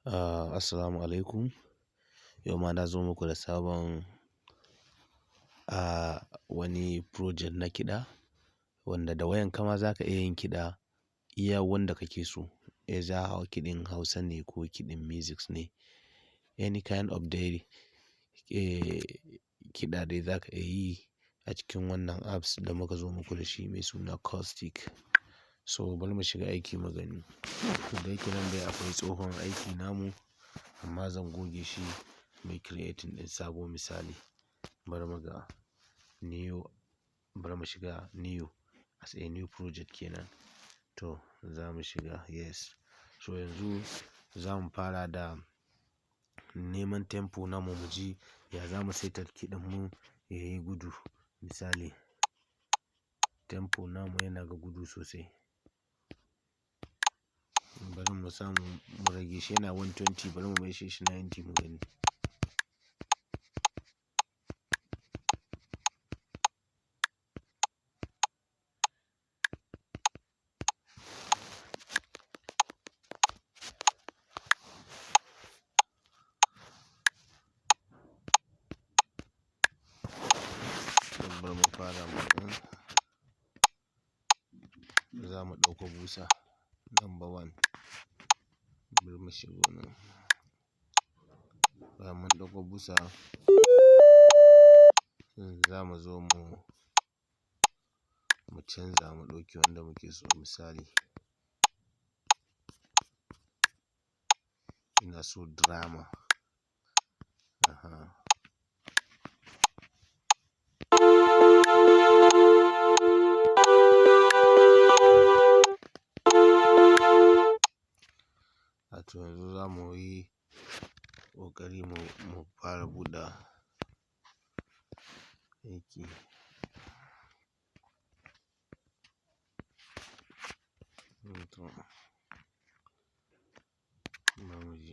Assalamu alaikum. Yau ma na zo muku da sabon wani project na kiɗa wanda da wayan kama za ka iya yin kiɗa iya wanda kake so. Za kiɗin Hausa ne ko kiɗin music ne. Any kind of dai kiɗa dai za ka iya yi a cikin wannan apps da muka zo muku da shi mai suna Caustic. So bari mu shiga aiki mu gani. Da yake nan dai akwai tsohon aiki namu amma zan goge shi mai creating ɗin sabo misali. Bari mu ga new, bari mu shiga new as a new project kenan. To za mu shiga yes. So yanzu za mu fara da neman tempo namu mu ji ya za mu saita kiɗan mu yayi gudu. Misali tempo namu yana ga gudu sosai. Bari mu samu mu rage shi yana 120 bari mu mai shi 90 mu gani. Bari mu fara mu za mu ɗauko busa number one. Bari mu shigo nan. Bayan mun ɗauko busa za mu zo mu canza mu ɗauki wanda muke so misali. Ina so drama. To yanzu za mu yi ƙoƙari mu fara buɗe aiki. To bari mu ji.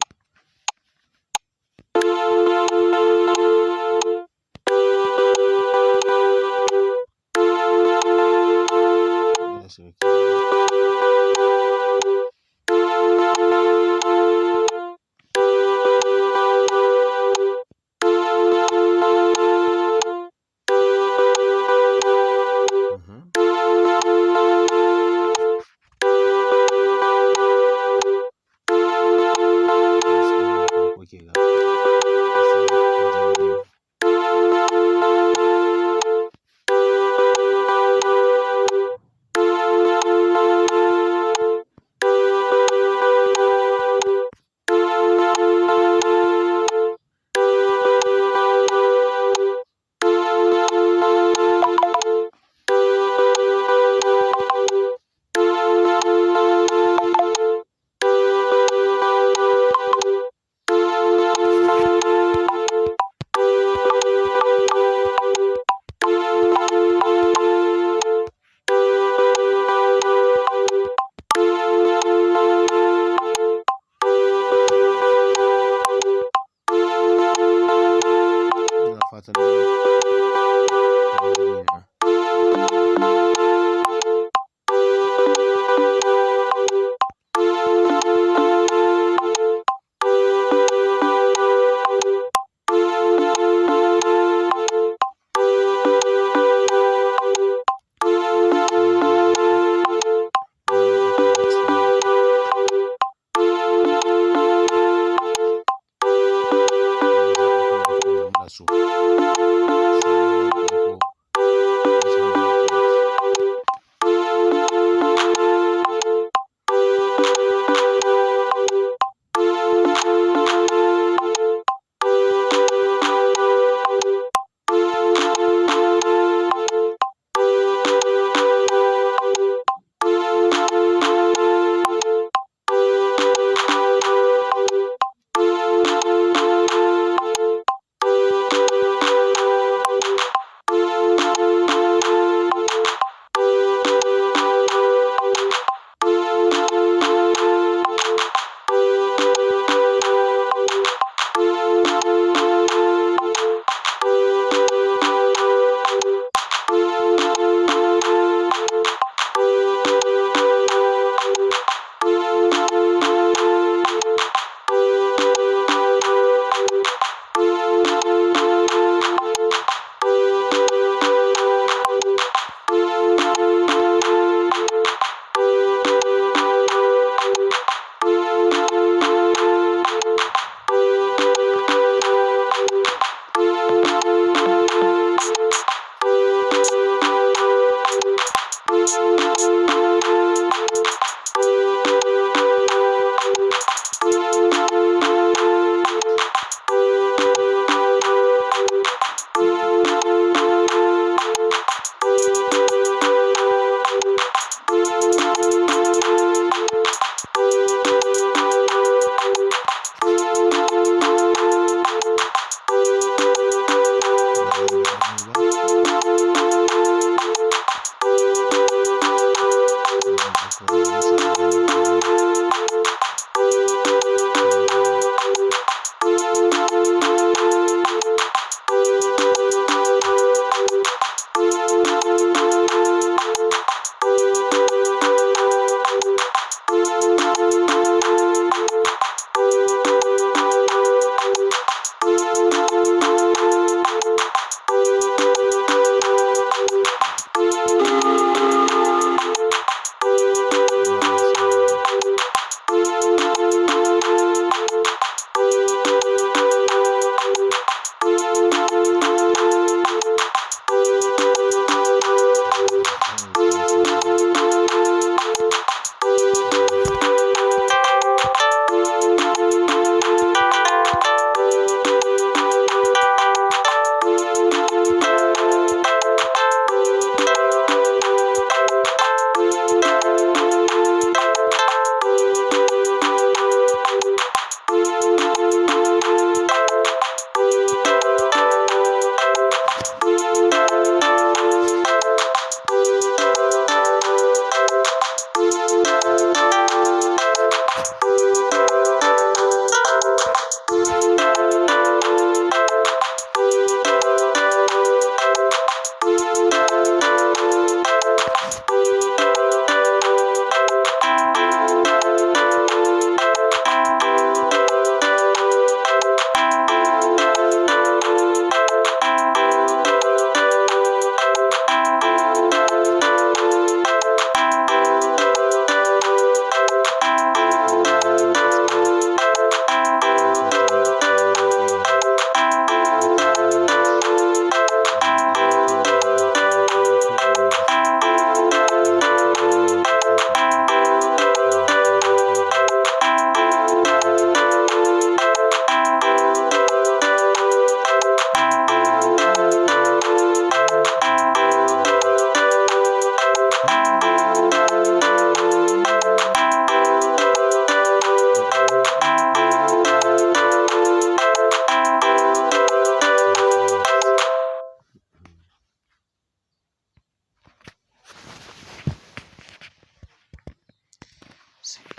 asiri.